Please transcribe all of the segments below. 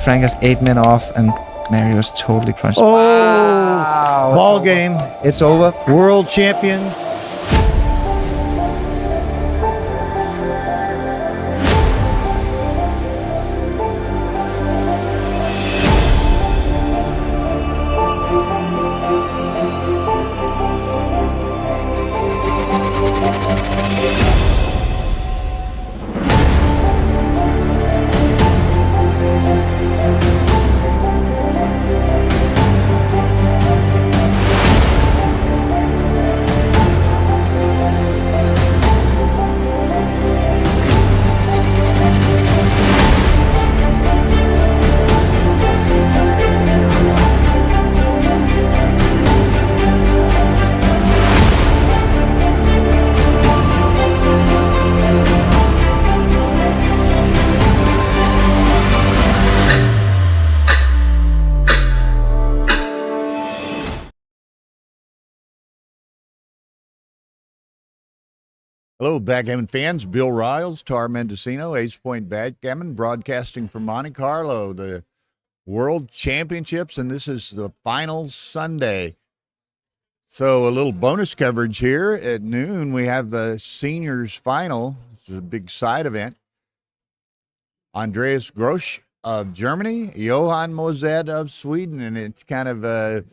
Frank has 8 men off, and Mario's totally crushed. Oh, Wow. ball game. It's over. World champion. Hello, Backgammon fans. Bill Riles, Tar Mendocino, Ace Point Backgammon, broadcasting from Monte Carlo, the World Championships, and this is the final Sunday. So a little bonus coverage here. At noon, we have the seniors final. This is a big side event. Andreas Grosch of Germany, Johan Mosed of Sweden, and it's kind of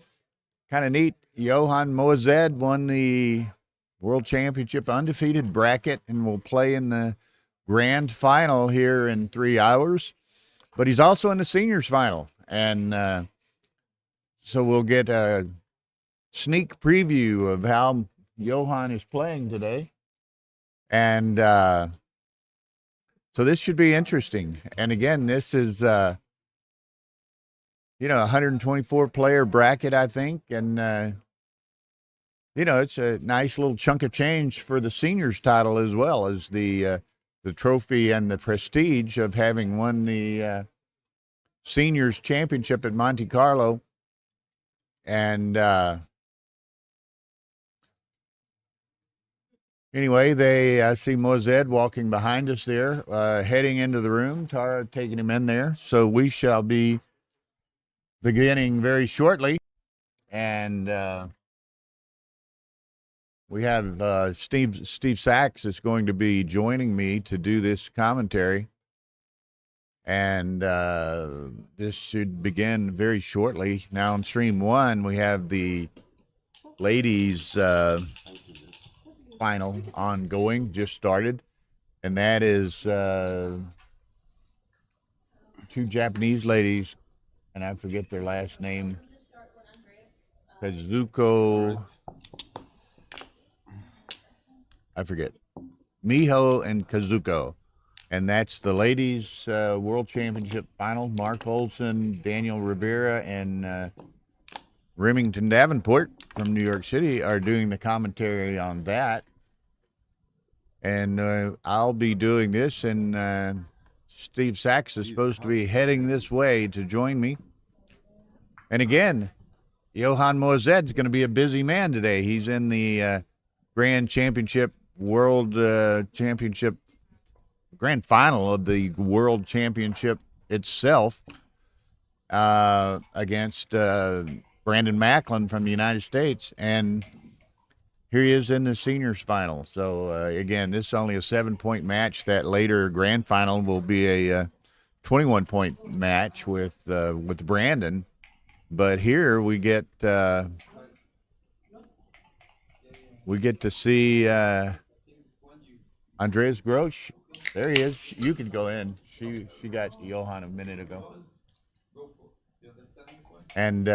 neat. Johan Mosed won the World Championship undefeated bracket and will play in the grand final here in 3 hours. But he's also in the seniors final. And so we'll get a sneak preview of how Johan is playing today. And so this should be interesting. And again, this is, 124 player bracket, I think. And, it's a nice little chunk of change for the seniors title as well as the trophy and the prestige of having won the seniors championship at Monte Carlo. And anyway, I see Mosed walking behind us there, heading into the room. Tara taking him in there. So we shall be beginning very shortly. And we have Steve Sachs is going to be joining me to do this commentary. And this should begin very shortly. Now on stream 1, we have the ladies final ongoing, just started. And that is 2 Japanese ladies, and I forget their last name. Kazuko, I forget. Miho and Kazuko. And that's the ladies' World Championship final. Mark Olson, Daniel Rivera, and Remington Davenport from New York City are doing the commentary on that. And I'll be doing this, and Steve Sachs is supposed to be heading this way to join me. And again, Johan Mosed is going to be a busy man today. He's in the Grand Championship, World Championship, Grand Final of the World Championship itself against Brandon Macklin from the United States. And here he is in the seniors final. So, again, this is only a 7-point match. That later grand final will be a 21-point match with Brandon. But here we get to see Andreas Grosch. There he is. You can go in. She got to Johan a minute ago. And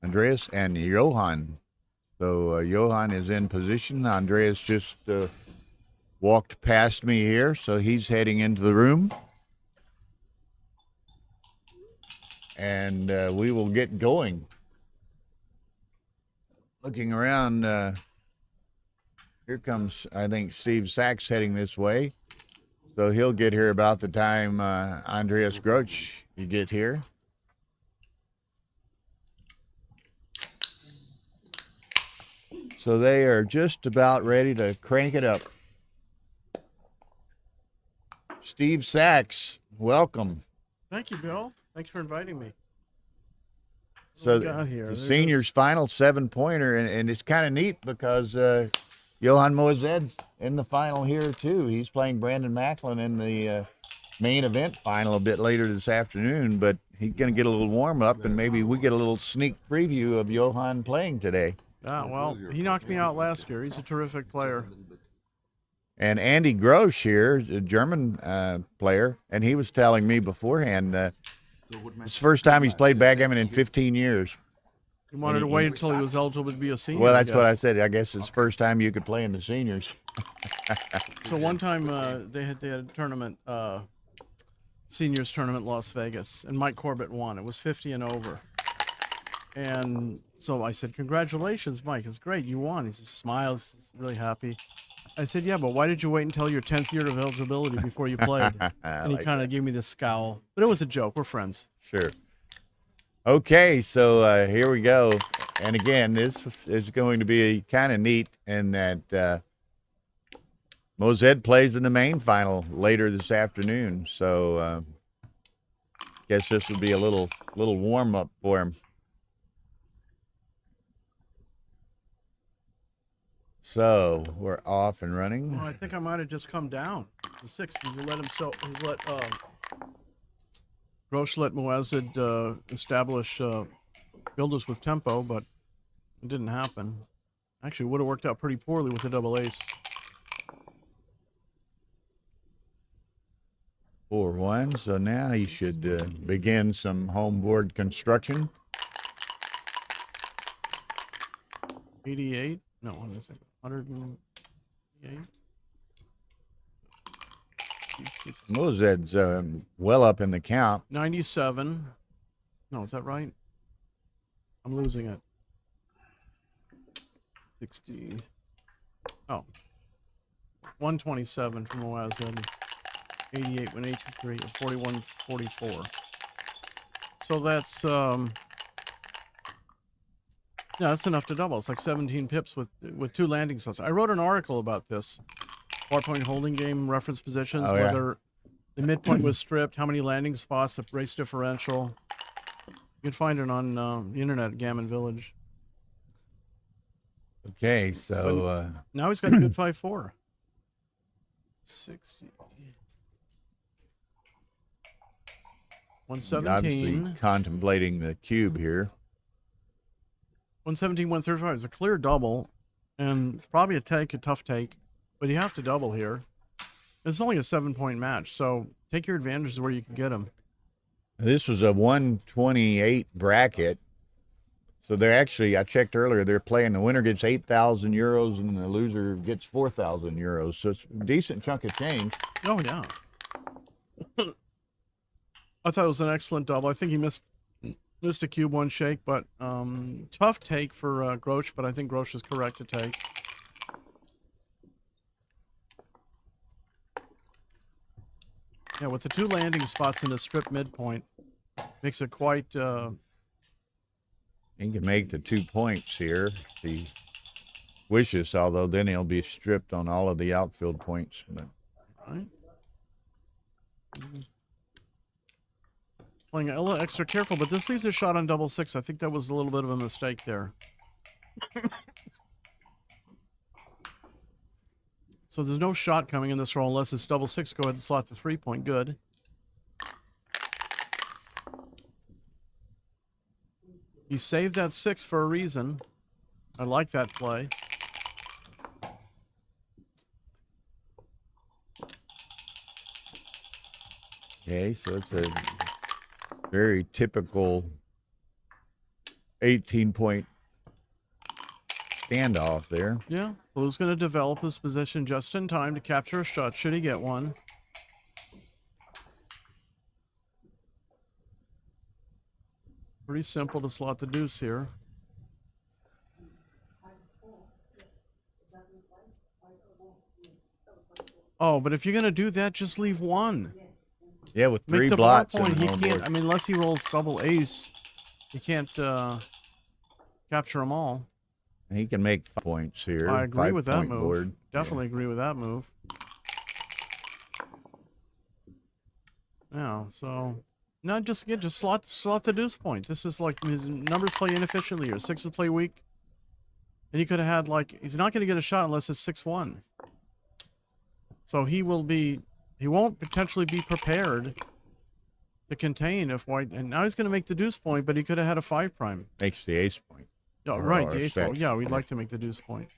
Andreas and Johan. So Johan is in position. Andreas just walked past me here, so he's heading into the room. And we will get going. Looking around, here comes, I think, Steve Sachs heading this way. So he'll get here about the time Andreas Grosch you get here. So they are just about ready to crank it up. Steve Sachs, welcome. Thank you, Bill. Thanks for inviting me. So got here? the There it seniors final 7-pointer, and it's kind of neat because Johan Mozed's in the final here too. He's playing Brandon Macklin in the main event final a bit later this afternoon, but he's going to get a little warm up, and maybe we get a little sneak preview of Johan playing today. Yeah, well, he knocked me out last year. He's a terrific player. And Andy Grosch here, a German player, and he was telling me beforehand it's the first time he's played backgammon in 15 years. He wanted to wait until he was eligible to be a senior. Well, that's what I said. I guess it's the first time you could play in the seniors. So one time they had a tournament, seniors tournament, Las Vegas, and Mike Corbett won. It was 50 and over. And so I said, "Congratulations, Mike! It's great, you won." He says, smiles, he's really happy. I said, "Yeah, but why did you wait until your 10th year of eligibility before you played?" And he kind of gave me this scowl, but it was a joke. We're friends. Sure. Okay, so here we go. And again, this is going to be kind of neat in that Mozed plays in the main final later this afternoon. So guess this will be a little warm up for him. So we're off and running. Well, I think I might have just come down to 6. He let Grosch let Moazed establish builders with tempo, but it didn't happen. Actually, it would have worked out pretty poorly with a double ace. 4-1. So now he should begin some home board construction. 88. No, what is it? 108. Mozed's well up in the count. 97. No, is that right? I'm losing it. 60. Oh. 127 from Moazed. 88 when 83 at 41-44. So that's yeah, that's enough to double. It's like 17 pips with 2 landing slots. I wrote an article about this. 4-point holding game reference positions, whether the midpoint was stripped, how many landing spots, the race differential. You can find it on the internet at Gammon Village. Okay, so now he's got a good 5-4. 60. 117. Obviously contemplating the cube here. 117, 135 is a clear double, and it's probably a tough take, but you have to double here. It's only a 7-point match, so take your advantages where you can get them. This was a 128 bracket, so they're actually, I checked earlier, they're playing, the winner gets 8,000 euros and the loser gets 4,000 euros, so it's a decent chunk of change. Oh, yeah. I thought it was an excellent double. I think he missed a cube 1 shake, but tough take for Grosch, but I think Grosch is correct to take. Yeah, with the 2 landing spots in the strip midpoint, makes it quite... He can make the 2 points here if he wishes, although then he'll be stripped on all of the outfield points. But. Right. Playing a little extra careful, but this leaves a shot on double 6. I think that was a little bit of a mistake there. So there's no shot coming in this roll unless it's double 6. Go ahead and slot the 3-point. Good. You saved that 6 for a reason. I like that play. Okay, so it's a very typical 18-point standoff there. Yeah, Blue's going to develop his position just in time to capture a shot, should he get one. Pretty simple to slot the deuce here. Oh, but if you're going to do that, just leave 1. Yeah, with 3 Make the blots bar point. in He the home can't. board. I mean, unless he rolls double ace, he can't capture them all. He can make 5 points here. I agree with that 5-point move. board. Definitely agree with that move. Yeah, so no, just slot the deuce point. This is like his numbers play inefficiently or sixes play weak. And he could have had like he's not going to get a shot unless it's 6-1. So he won't potentially be prepared to contain if white, and now he's going to make the deuce point, but he could have had a 5 prime. Makes the ace point. Yeah, right, the ace point. Yeah, we'd like to make the deuce point.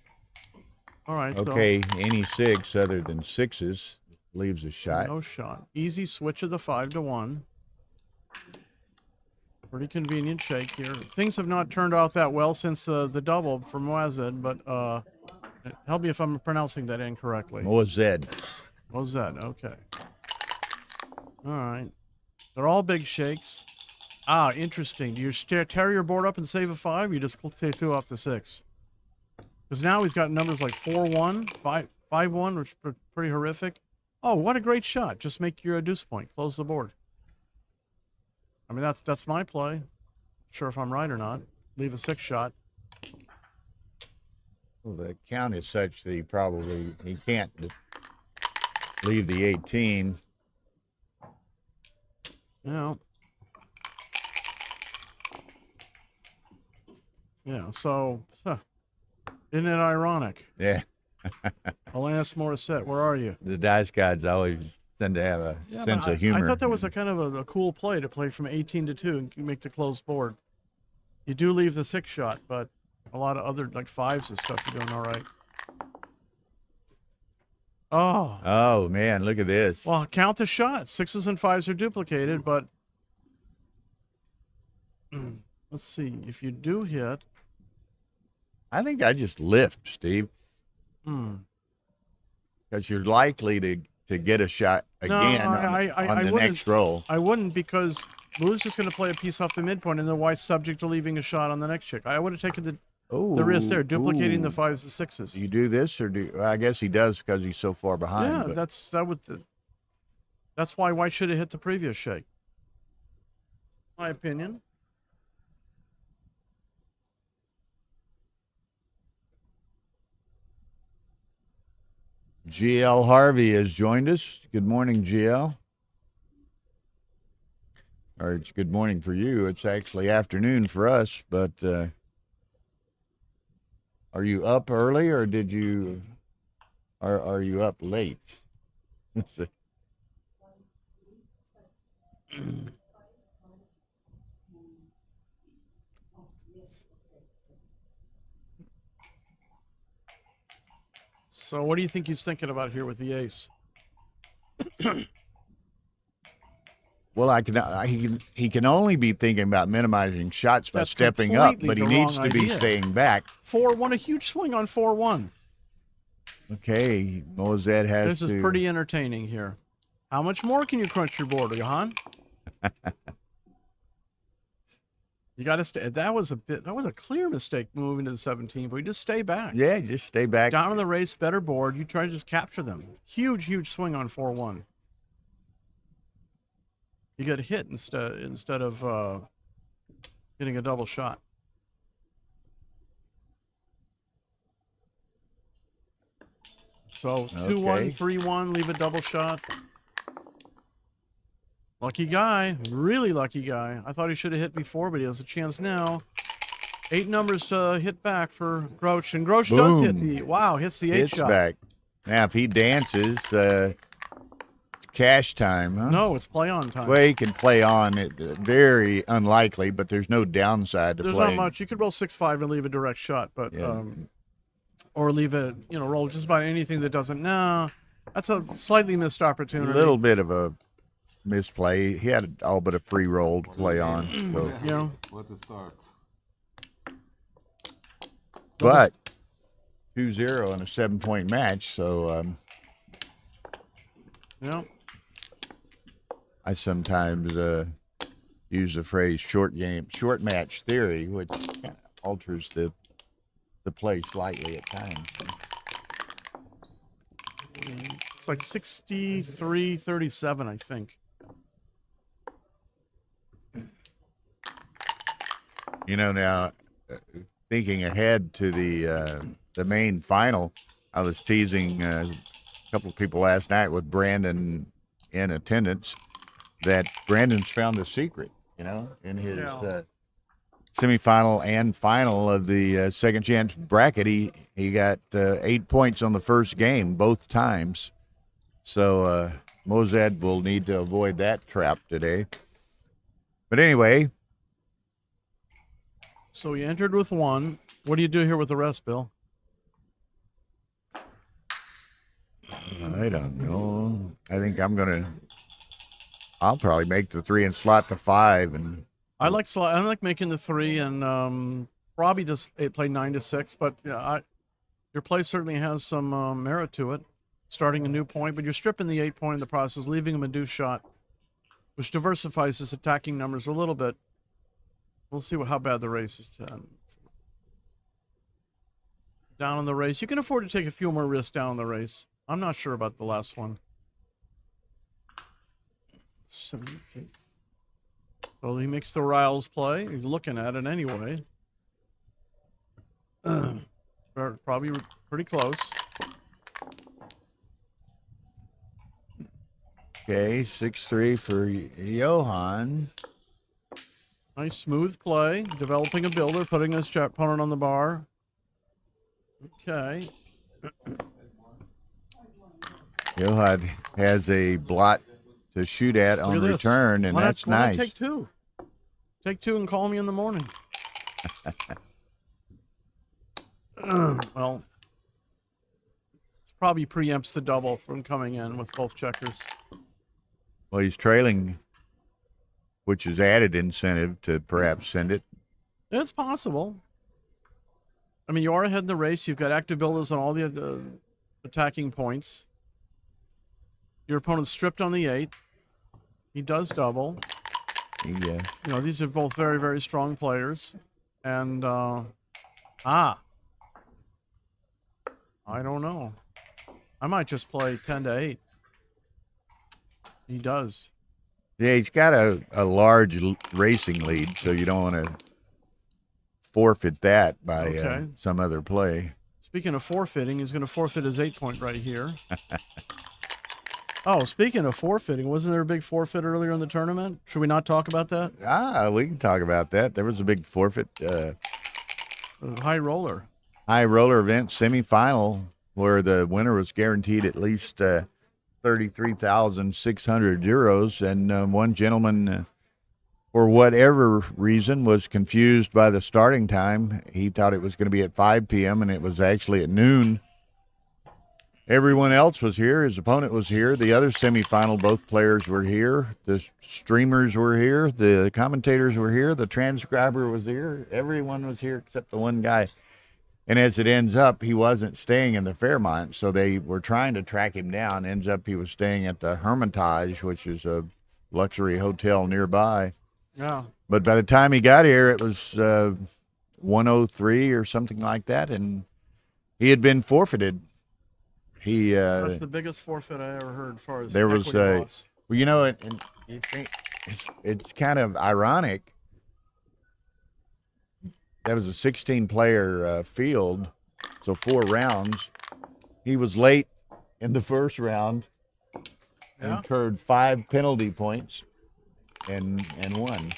All right. Okay, any 6 other than 6s leaves a shot. No shot. Easy switch of the 5 to 1. Pretty convenient shake here. Things have not turned out that well since the double for Moazed, but help me if I'm pronouncing that incorrectly. Moazed. Moazed, okay. All right. They're all big shakes. Ah, interesting. Do you tear your board up and save a 5? Or you just take 2 off the 6? Because now he's got numbers like 4-1, 5-1, which are pretty horrific. Oh, what a great shot. Just make your deuce point. Close the board. I mean, that's my play. Not sure if I'm right or not. Leave a 6 shot. Well, the count is such that he can't leave the 18. Yeah. Yeah, so, isn't it ironic? Yeah. Alanis Morissette, where are you? The dice gods always tend to have a sense of humor. I thought that was a kind of a cool play to play from 18 to 2 and make the closed board. You do leave the 6 shot, but a lot of other, like 5s and stuff, you're doing all right. Oh, man, look at this. Well, count the shots. 6s and 5s are duplicated, but let's see. If you do hit... I think I just lift, Steve. Because you're likely to get a shot again on the next roll. I wouldn't, because Blue's just going to play a piece off the midpoint, and the white's subject to leaving a shot on the next chick. I would have taken the risk there, duplicating the 5s and 6s. Do you do this, or I guess he does because he's so far behind. Yeah, that's why white should have hit the previous shake. My opinion. GL Harvey has joined us. Good morning, GL. Or it's good morning for you. It's actually afternoon for us, but are you up early, or are you up late? So what do you think he's thinking about here with the ace? Well, he can only be thinking about minimizing shots by stepping up, but he needs to be staying back. 4-1, a huge swing on 4-1. Okay, Moazed has This is pretty entertaining here. How much more can you crunch your board, Johan? You got to stay. That was a clear mistake moving to the 17, but you just stay back. Yeah, just stay back. Down in the race, better board. You try to just capture them. Huge swing on 4-1. You get a hit instead of getting a double shot. So 2-1, 3-1, leave a double shot. Lucky guy, really lucky guy. I thought he should have hit before, but he has a chance now. 8 numbers to hit back for Grouch, and Grouch does hit hits the 8 shot. Back. Now, if he dances, it's cash time, huh? No, it's play on time. Well, he can play on it. Very unlikely, but there's no downside to playing. There's not much. You could roll 6-5 and leave a direct shot, but or leave a roll just about anything that doesn't. No, that's a slightly missed opportunity. A little bit of a misplay. He had all but a free roll to play on. So. Yeah. What the start? But 2-0 in a 7-point match, so yeah. I sometimes use the phrase short match theory, which kind of alters the play slightly at times. It's like 63-37, I think. Now, thinking ahead to the main final, I was teasing a couple of people last night with Brandon in attendance, that Brandon's found the secret, in his semifinal and final of the second chance bracket. He got 8 points on the first game both times. So Mozad will need to avoid that trap today. But anyway. So he entered with 1. What do you do here with the rest, Bill? I don't know. I think I'll probably make the 3 and slot the 5. And I like making the 3 and Robbie just played 9 to 6, but your play certainly has some merit to it, starting a new point, but you're stripping the 8 point in the process, leaving him a deuce shot, which diversifies his attacking numbers a little bit. We'll see how bad the race is. Down in the race. You can afford to take a few more risks down in the race. I'm not sure about the last one. 76. So he makes the Riles play. He's looking at it anyway. Probably pretty close. Okay, 6-3 for Johan. Nice smooth play. Developing a builder, putting his opponent on the bar. Okay. Johan has a blot to shoot at on return, and that's nice. Take 2. Take 2 and call me in the morning. Well, this probably preempts the double from coming in with both checkers. Well, he's trailing, which is added incentive to perhaps send it. It's possible. I mean, you are ahead in the race. You've got active builders on all the attacking points. Your opponent's stripped on the 8. He does double. Yeah. These are both very, very strong players. And, I don't know. I might just play 10 to 8. He does. Yeah, he's got a large racing lead, so you don't want to forfeit that by some other play. Speaking of forfeiting, he's going to forfeit his 8 point right here. Oh, speaking of forfeiting, wasn't there a big forfeit earlier in the tournament? Should we not talk about that? We can talk about that. There was a big forfeit. High roller. High roller event semifinal where the winner was guaranteed at least 33,600 euros. And one gentleman, for whatever reason, was confused by the starting time. He thought it was going to be at 5 p.m. and it was actually at noon. Everyone else was here. His opponent was here. The other semifinal, both players were here. The streamers were here. The commentators were here. The transcriber was here. Everyone was here except the one guy. And as it ends up, he wasn't staying in the Fairmont, so they were trying to track him down. Ends up he was staying at the Hermitage, which is a luxury hotel nearby. Yeah. But by the time he got here, it was 103 or something like that, and he had been forfeited. That's the biggest forfeit I ever heard as far as there was loss. Well, and you think it's kind of ironic. That was a 16-player field, so 4 rounds. He was late in the first round, incurred 5 penalty points, and won.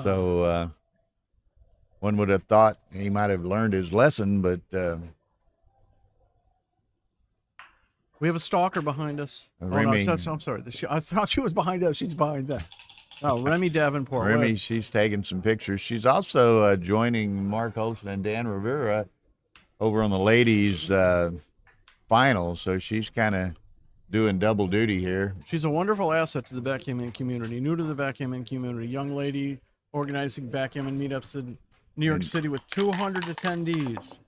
So one would have thought he might have learned his lesson, but. We have a stalker behind us. Remy, I'm sorry. I thought she was behind us. She's behind that. Oh, Remy Davenport. Remy, she's taking some pictures. She's also joining Mark Olson and Dan Rivera over on the ladies' final, so she's kind of doing double duty here. She's a wonderful asset to the backgammon community, new to the backgammon community. Young lady organizing backgammon meetups in New York City with 200 attendees.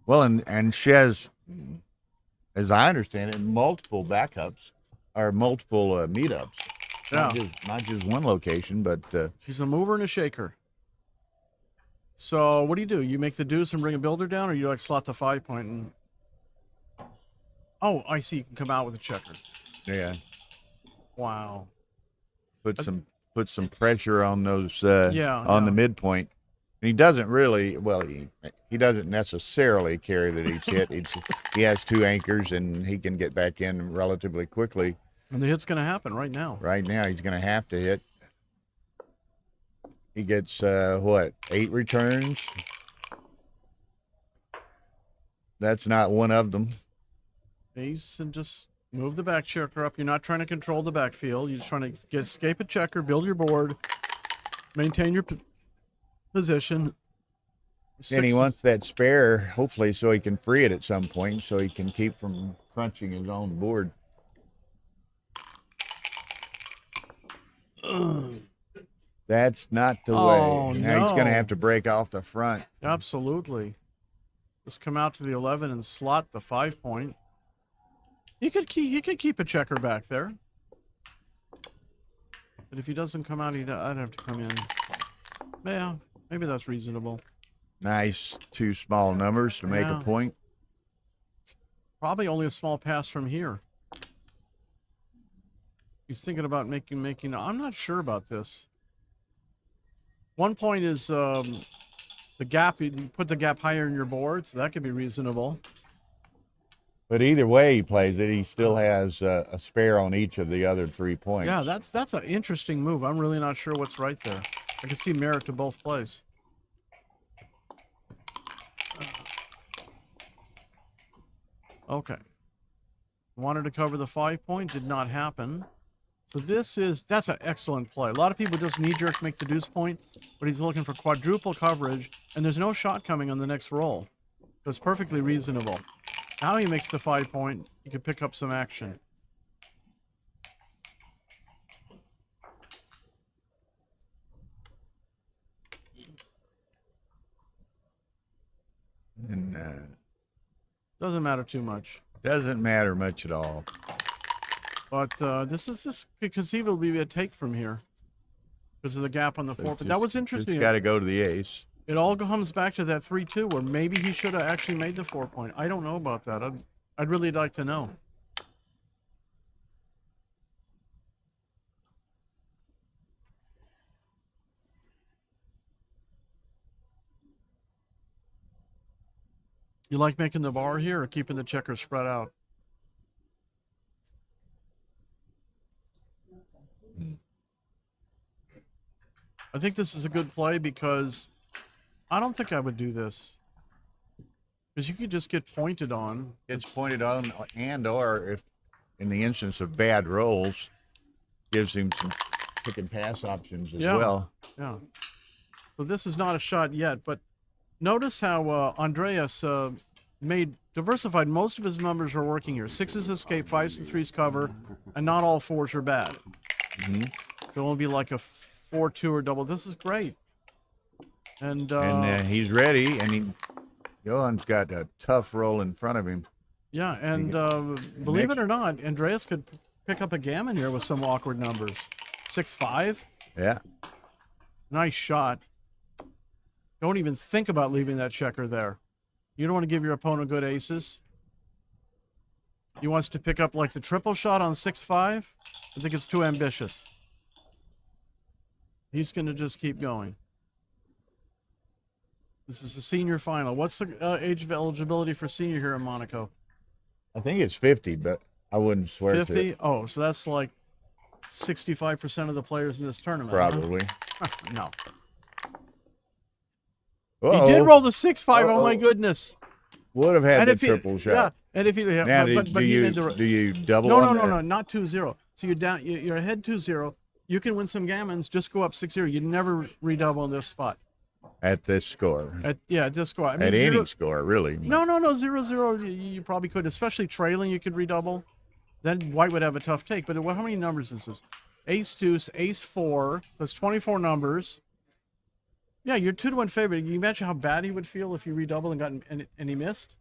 Well, and she has, as I understand it, multiple backups or multiple meetups. Yeah. Not just one location, but she's a mover and a shaker. So what do? You make the deuce and bring a builder down, or you like slot the 5 point and? Oh, I see. You can come out with a checker. Yeah. Wow. Put some pressure on those the midpoint. And he doesn't really he doesn't necessarily carry that each hit. He has 2 anchors and he can get back in relatively quickly. And the hit's going to happen right now. Right now, he's going to have to hit. He gets, what, 8 returns? That's not one of them. Ace and just move the back checker up. You're not trying to control the backfield. You're just trying to escape a checker, build your board, maintain your position. And he wants that spare, hopefully, so he can free it at some point, so he can keep from crunching his own board. That's not the Oh, way. Now he's going to no. have to break off the front. Absolutely. Just come out to the 11 and slot the 5 point. He could keep a checker back there. But if he doesn't come out, I'd have to come in. Yeah, maybe that's reasonable. Nice 2 small numbers to make a point. Probably only a small pass from here. He's thinking about making. I'm not sure about this. 1 point is the gap. You put the gap higher in your board, so that could be reasonable. But either way he plays it, he still has a spare on each of the other 3 points. Yeah, that's an interesting move. I'm really not sure what's right there. I can see merit to both plays. Okay. Wanted to cover the 5 point, did not happen. So that's an excellent play. A lot of people just knee-jerk make the deuce point, but he's looking for quadruple coverage, and there's no shot coming on the next roll. So it's perfectly reasonable. Now he makes the 5 point. He could pick up some action. And Doesn't matter too much. doesn't matter much at all. But this could conceivably be a take from here because of the gap on the 4. But that was interesting. Got to go to the ace. It all comes back to that 3-2 where maybe he should have actually made the 4 point. I don't know about that. I'd really like to know. You like making the bar here or keeping the checkers spread out? I think this is a good play because I don't think I would do this. Because you could just get pointed on. It's pointed on, and or if in the instance of bad rolls, gives him some pick and pass options as well. Yeah. So this is not a shot yet, but notice how Andreas diversified. Most of his numbers are working here. 6s escape, 5s and 3s cover, and not all 4s are bad. Mm-hmm. So it won't be like a 4-2 or double. This is great. And he's ready, and Johan's got a tough roll in front of him. Yeah, and believe it or not, Andreas could pick up a gammon here with some awkward numbers. 6-5. Yeah. Nice shot. Don't even think about leaving that checker there. You don't want to give your opponent good aces. He wants to pick up like the triple shot on 6-5. I think it's too ambitious. He's going to just keep going. This is the senior final. What's the age of eligibility for senior here in Monaco? I think it's 50, but I wouldn't swear 50? to it. Oh, so that's like 65% of the players in this tournament. Probably. Huh? No. Uh-oh. He did roll the 6-5. Oh my goodness. Would have had And the if he- triple shot. Yeah, and if you Now, do do you double No, on no, that? no, not 2-0. So you're down. You're ahead 2-0. You can win some gammons. Just go up 6-0. You never redouble in this spot. At this score. At this score. I mean, At any score, really. No, 0-0. You probably could, especially trailing. You could redouble. Then White would have a tough take. But how many numbers is this? Ace deuce, ace 4. That's 24 numbers. Yeah, you're 2-1 favorite. Can you imagine how bad he would feel if you redouble and he missed?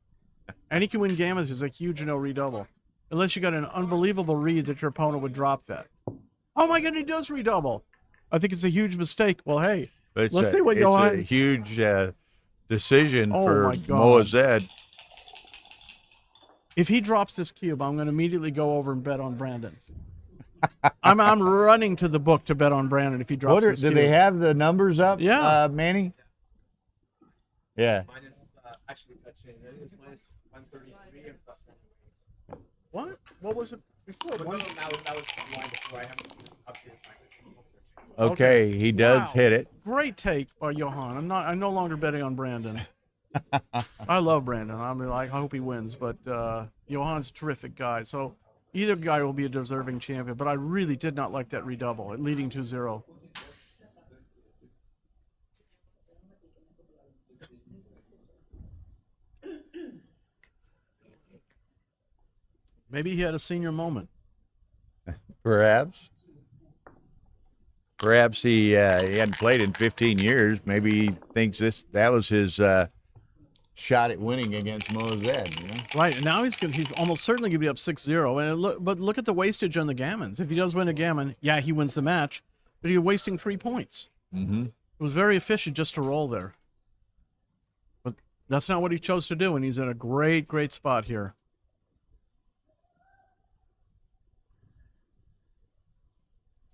And he can win gammons. There's a huge no redouble. Unless you got an unbelievable read that your opponent would drop that. Oh my God, he does redouble. I think it's a huge mistake. Well, hey, let's see what Johan. It's a huge decision Oh for my God. Moazed. If he drops this cube, I'm going to immediately go over and bet on Brandon. I'm running to the book to bet on Brandon if he drops this Do cube. they have the numbers up, Yeah. Manny? Yeah. Minus, actually touching, it is minus 133 and plus 1. What? What was it? before. But no, One, that was the line before. I haven't updated my. Okay, he does Wow. hit it. Great take by Johan. I'm no longer betting on Brandon. I love Brandon. I mean, I hope he wins, but Johan's a terrific guy. So either guy will be a deserving champion. But I really did not like that redouble, leading 2-0. Maybe he had a senior moment. Perhaps. Perhaps he hadn't played in 15 years. Maybe he thinks that was his shot at winning against Mosed. You know? Right, and now he's almost certainly going to be up 6-0. And but look at the wastage on the gammons. If he does win a gammon, yeah, he wins the match, but he's wasting 3 points. Mm-hmm. It was very efficient just to roll there. But that's not what he chose to do, and he's in a great, great spot here.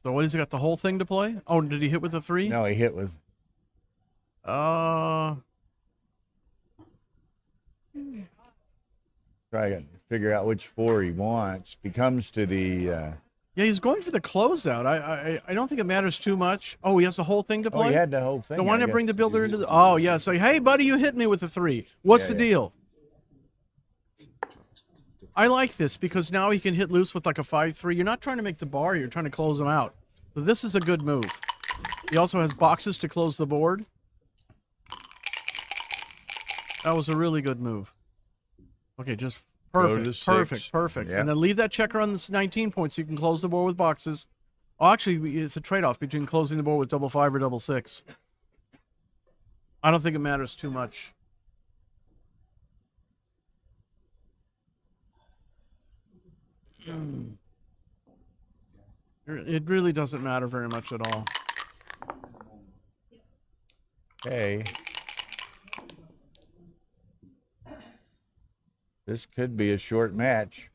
So what has he got, the whole thing to play? Oh, did he hit with a 3? No, he hit with. Uh, Try to figure out which 4 he wants. If he comes to the. yeah, he's going for the closeout. I don't think it matters too much. Oh, he has the whole thing to play? Oh, he had the whole thing. So why I not guess. bring the builder into the... Oh, yeah, say, hey, buddy, you hit me with a 3. What's Yeah, the yeah. deal? I like this because now he can hit loose with like a 5-3. You're not trying to make the bar, you're trying to close him out. So this is a good move. He also has boxes to close the board. That was a really good move. Okay, just Go to perfect, the 6. perfect. Yeah. And then leave that checker on this 19 points so you can close the board with boxes. Oh, actually, it's a trade-off between closing the board with 5-5 or 6-6. I don't think it matters too much. It really doesn't matter very much at all. Okay. This could be a short match.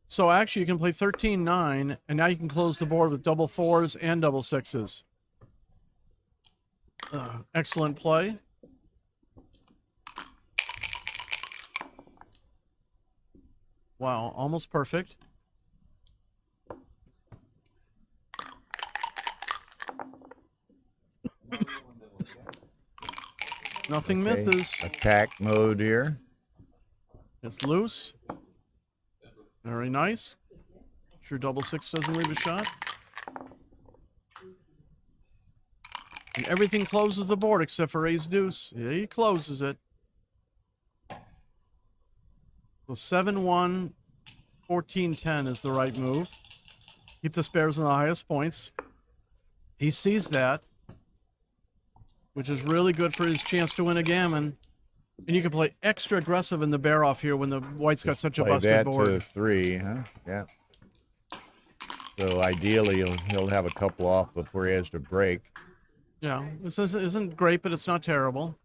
So actually, you can play 13-9, and now you can close the board with 4s and 6s. Excellent play. Wow, almost perfect. Nothing Okay. misses. Attack mode here. It's loose. Very nice. Sure 6-6 doesn't leave a shot. And everything closes the board except for ace deuce. Yeah, he closes it. So 7-1, 14-10 is the right move. Keep the spares on the highest points. He sees that, which is really good for his chance to win a gammon. And you can play extra aggressive in the bear off here when the white's got such a Play busted that board. to 3, huh? Yeah. So ideally, he'll have a couple off before he has to break. Yeah, this isn't great, but it's not terrible.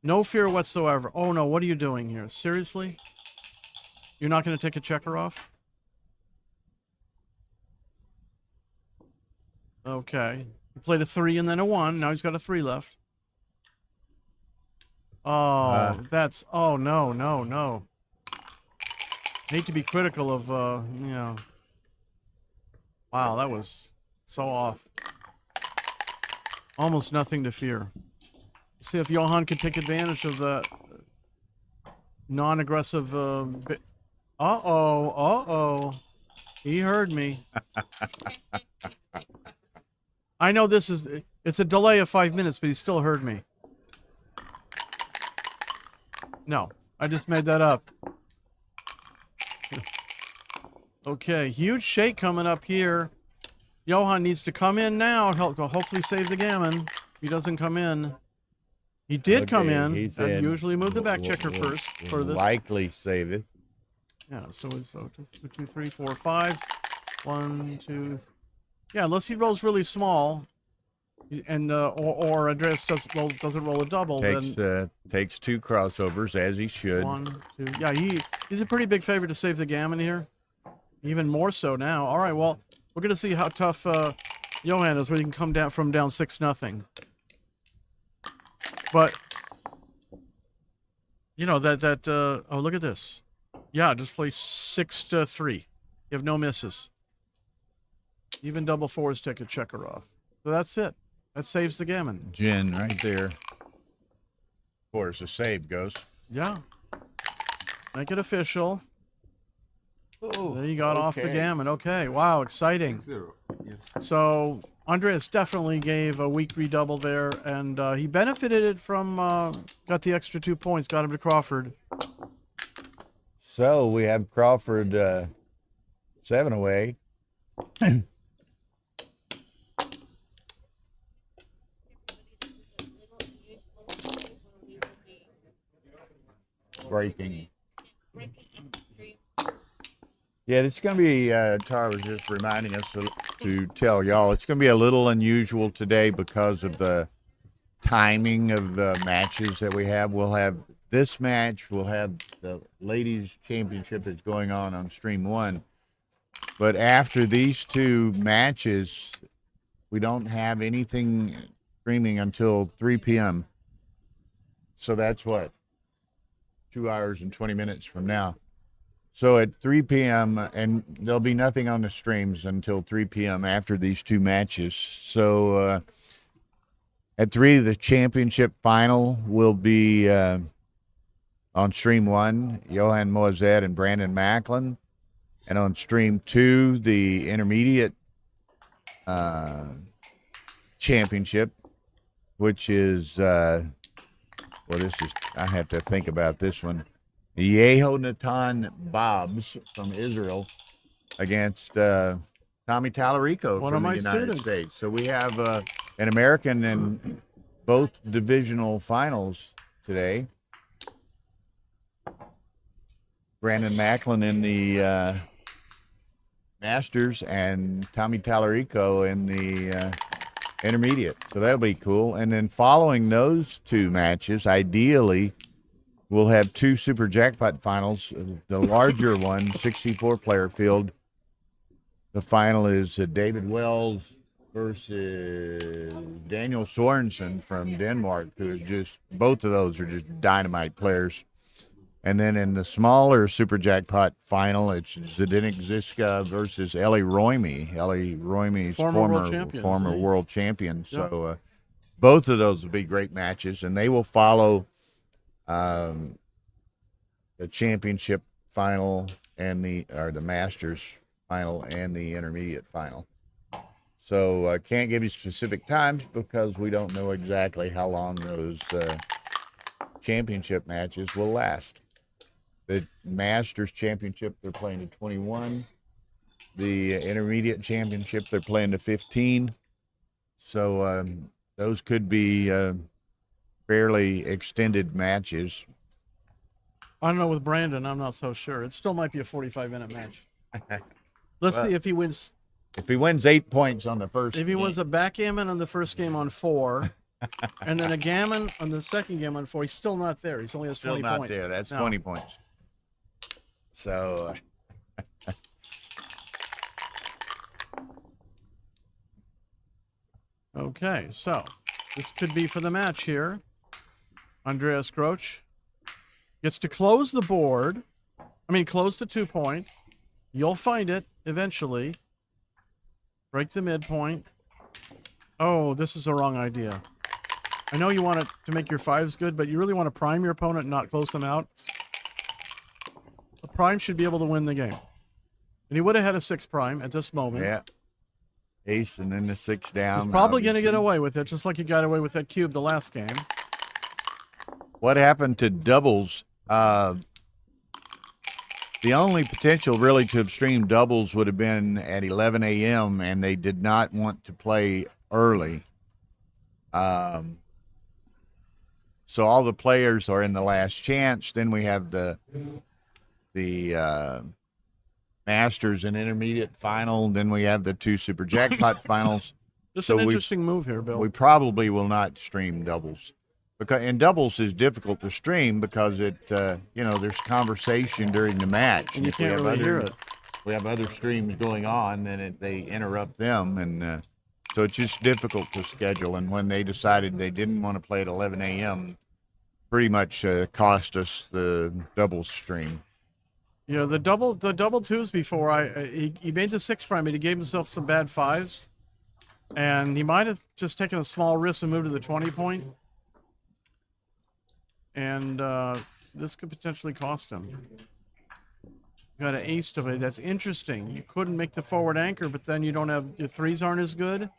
No fear whatsoever. Oh, no, what are you doing here? Seriously? You're not going to take a checker off? Okay. He played a 3 and then a 1. Now he's got a 3 left. Oh, that's... Oh, no, no, no. Hate to be critical of, you know... Wow, that was so off. Almost nothing to fear. See if Johan could take advantage of the non-aggressive... Uh-oh. He heard me. I know this is... It's a delay of 5 minutes, but he still heard me. No, I just made that up. Okay, huge shake coming up here. Johan needs to come in now. Hopefully save the gammon. He doesn't come in. He did come in. He's I'd in. usually move the back checker first for this. Likely save it. Yeah, so 2, 3, 4, 5. 1, 2. Yeah, unless he rolls really small, and or Andreas doesn't roll a double, then Takes 2 crossovers as he should. 1, 2. Yeah, he's a pretty big favorite to save the gammon here. Even more so now. All right, well, we're gonna see how tough Johan is when he can come down from down 6-0. But you know that oh, look at this. Yeah, just play 6-3. You have no misses. Even double fours take a checker off. So that's it. That saves the gammon. Gin right there. Of course, a save goes. Yeah. Make it official. Oh, There you got off the gammon. Okay. Wow. Exciting. 0. Yes. So Andreas definitely gave a weak redouble there, and he benefited it from, got the extra 2 points, got him to Crawford. So we have Crawford 7 away. Breaking. Yeah, it's going to be, Tara was just reminding us to tell y'all, it's going to be a little unusual today because of the timing of the matches that we have. We'll have this match, we'll have the ladies championship that's going on stream 1. But after these 2 matches, we don't have anything streaming until 3 p.m. So that's what? 2 hours and 20 minutes from now. So at 3 p.m., and there'll be nothing on the streams until 3 p.m. after these 2 matches. So at 3, the championship final will be on stream 1, Johan Moazed and Brandon Macklin. And on stream 2, the intermediate championship, which is, well, this is, I have to think about this one. Yehonatan Bobs from Israel against Tommy Tallarico One from of the my United students. States. So we have an American in both divisional finals today. Brandon Macklin in the Masters and Tommy Tallarico in the intermediate. So that'll be cool. And then following those 2 matches, ideally, we'll have 2 Super Jackpot finals. The larger one, 64-player field. The final is David Wells versus Daniel Sorensen from Denmark, who is just, both of those are just dynamite players. And then in the smaller Super Jackpot final, it's Zdenek Ziska versus Ellie Royme. Ellie Royme's former world champion. Yep. So both of those will be great matches, and they will follow the championship final and the Masters final and the intermediate final. So I can't give you specific times because we don't know exactly how long those championship matches will last. The Masters Championship, they're playing to 21. The Intermediate Championship, they're playing to 15. So those could be fairly extended matches. I don't know with Brandon, I'm not so sure. It still might be a 45-minute match. Let's Well, see if he wins. If he wins 8 points on the first If he game, wins a backgammon on the first game on 4, and then a gammon on the second game on 4, he's still not there. He only has still 20 not points. there. That's No. 20 points. So Okay, so this could be for the match here. Andreas Groch gets to close the board. Close the 2-point. You'll find it eventually. Break the midpoint. Oh, this is the wrong idea. I know you want it to make your 5s good, but you really want to prime your opponent and not close them out. The prime should be able to win the game. And he would have had a 6 prime at this moment. yeah, ace and then the 6 down. He's probably going to get obviously. away with it, just like he got away with that cube the last game. What happened to doubles? The only potential really to have streamed doubles would have been at 11 a.m. and they did not want to play early. So all the players are in the last chance. Then we have the Masters and Intermediate final. Then we have the 2 Super Jackpot finals. Just So an we- interesting move here, Bill. We probably will not stream doubles. And doubles is difficult to stream because it, there's conversation during the match. And you if we can't have really hear other- it. We have other streams going on, then they interrupt them, and so it's just difficult to schedule. And when they decided they didn't want to play at 11 a.m., pretty much cost us the doubles stream. Yeah, the double twos before he made the 6 prime, but he gave himself some bad 5s, and he might have just taken a small risk and moved to the 20 point, and this could potentially cost him. Got an ace to play. That's interesting. You couldn't make the forward anchor, but then you don't have your 3s aren't as good.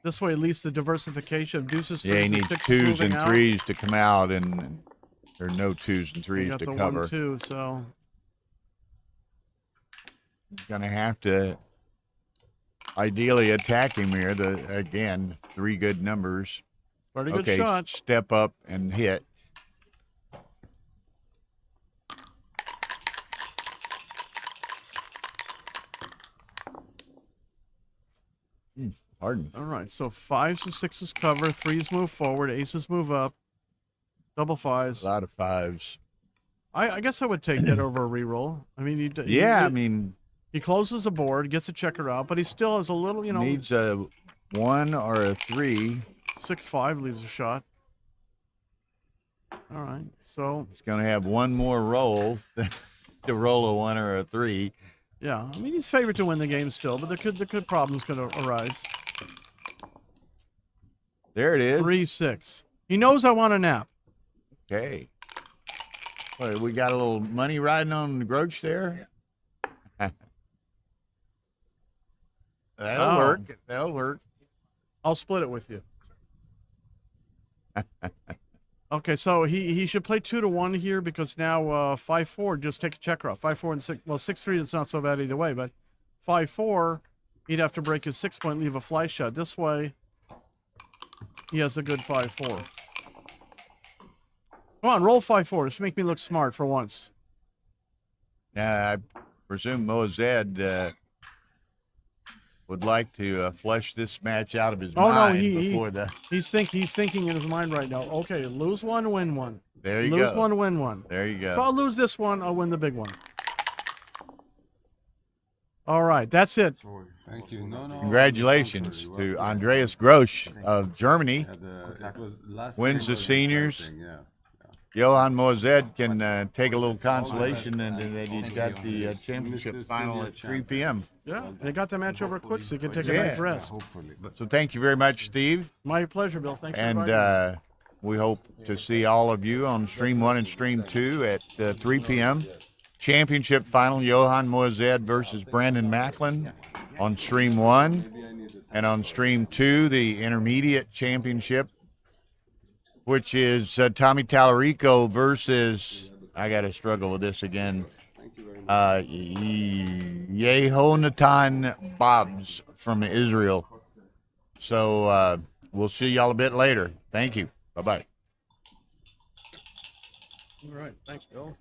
This way, at least the diversification of deuces, Yeah, threes, he and needs 6s 2s moving and out. 3s to come out, and there are no 2s and You 3s got to the cover. 1-2, so Gonna have to ideally attack him here. Again, 3 good numbers. pretty good Okay, shot. step up and hit. Pardon. All right, so 5s and 6s cover, 3s move forward, aces move up, double 5s. A lot of 5s. I guess I would take that over a reroll. I mean, Yeah, I mean, he closes the board, gets a checker out, but he still has a little, you know. needs a 1 or a 3. 6-5 leaves a shot. All right, so He's gonna have one more roll to roll a 1 or a 3. yeah, I mean he's favored to win the game still, but there could problems going to arise. There it is. 3-6. He knows I want a nap. Okay. Well, we got a little money riding on the Groach there. That'll work. That'll work. I'll split it with you. Okay, so he should play 2-1 here because now 5-4 just take a checker off. 5-4 and 6. Well, 6-3 that's not so bad either way, but 5-4 he'd have to break his 6 point, leave a fly shot. This way he has a good 5-4. Come on, roll 5-4. Just make me look smart for once. I presume Mozed would like to flesh this match out of his mind before the. He's thinking in his mind right now. Okay, lose 1, win 1. There you go. Lose 1, win 1. There you go. So I'll lose this one. I'll win the big one. All right, that's it. Thank you. Congratulations to Andreas Grosch of Germany. Wins the seniors. Johan Mozed can take a little consolation, and then he's got the championship final at 3 p.m. Yeah, they got the match over quick, so you can take a nice rest. So thank you very much, Steve. My pleasure, Bill. Thanks for inviting me. And we hope to see all of you on Stream 1 and Stream 2 at 3 p.m. Championship final, Johan Mozed versus Brandon Macklin on Stream 1. And on Stream 2, the Intermediate Championship, which is Tommy Tallarico versus, I got to struggle with this again, Yehonatan Bobs from Israel. So we'll see y'all a bit later. Thank you. Bye-bye. All right, thanks, Bill.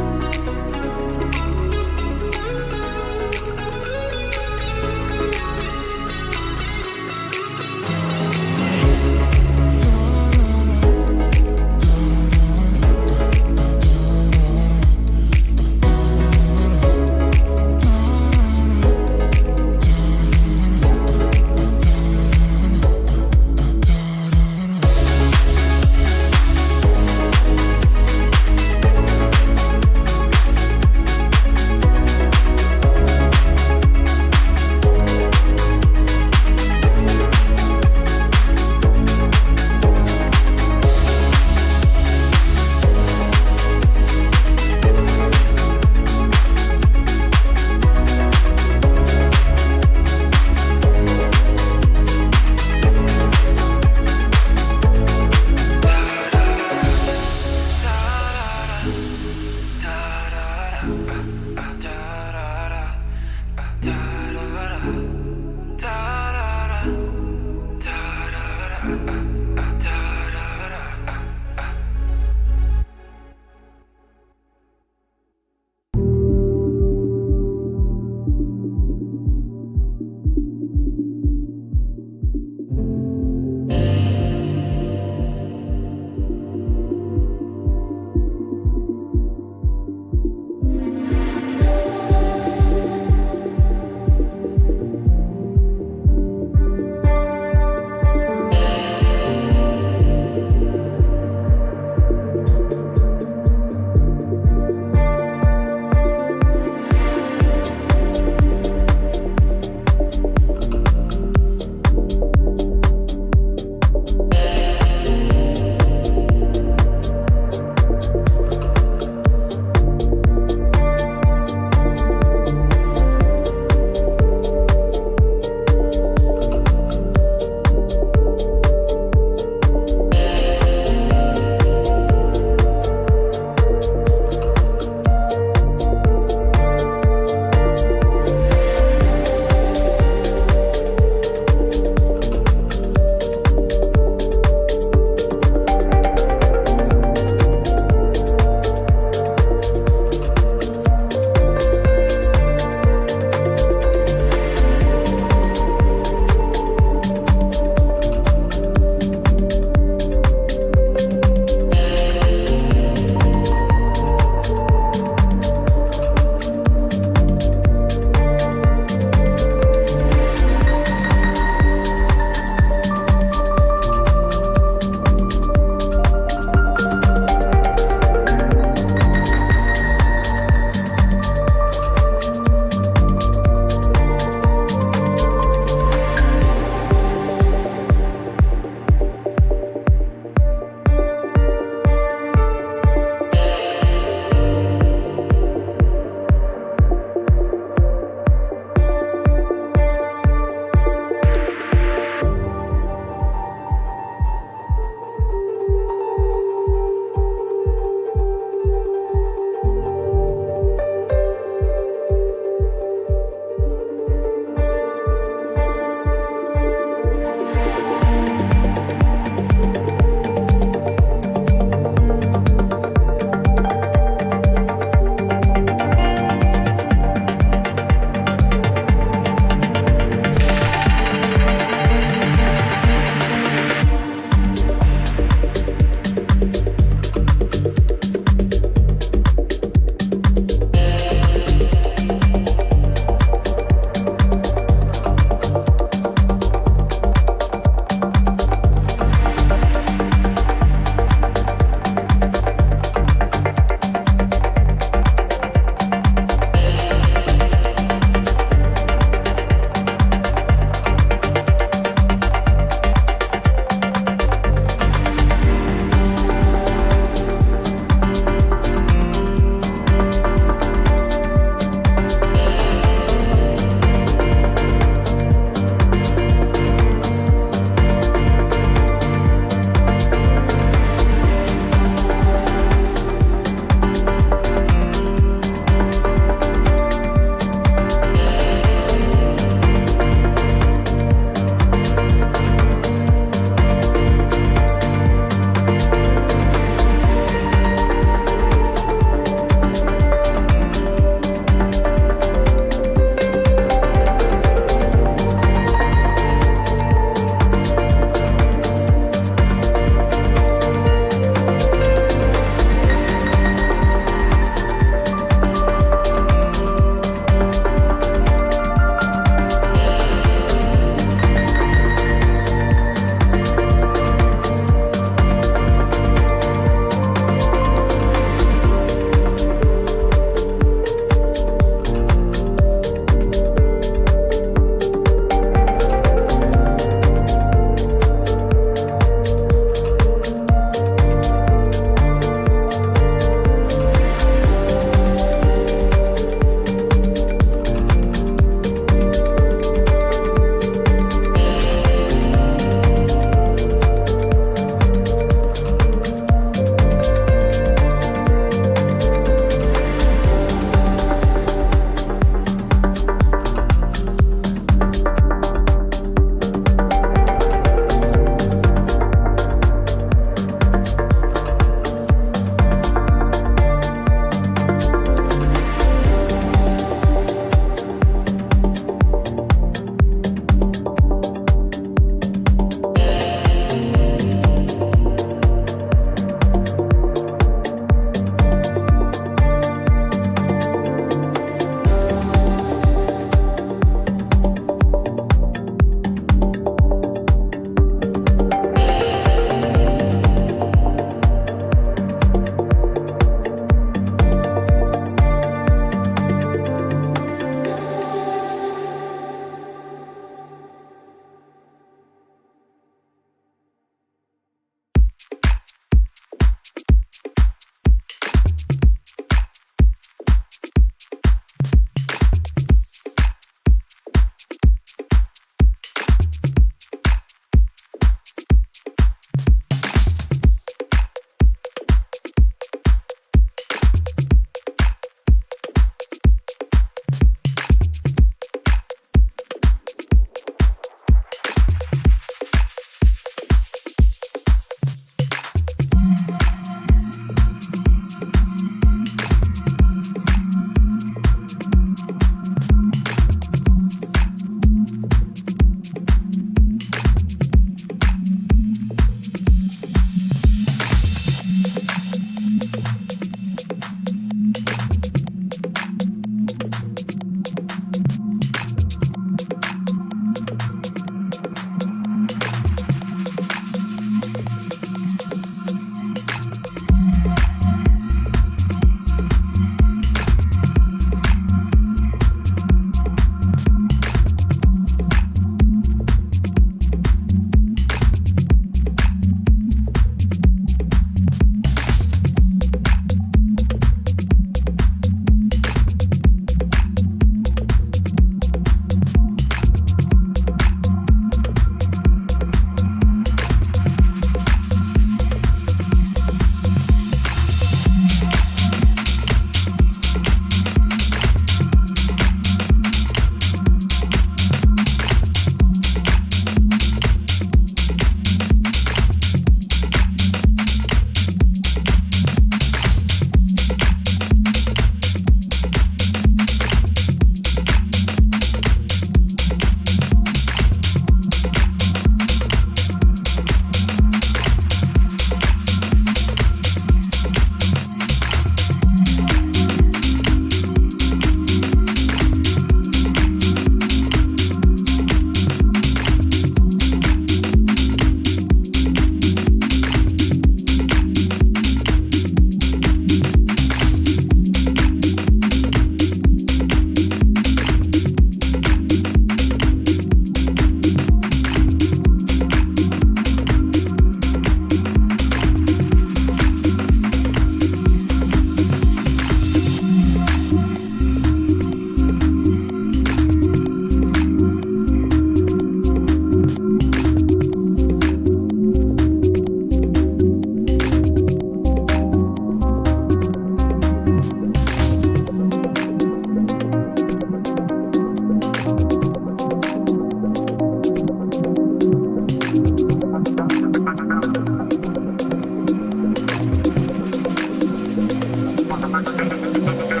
Thank you.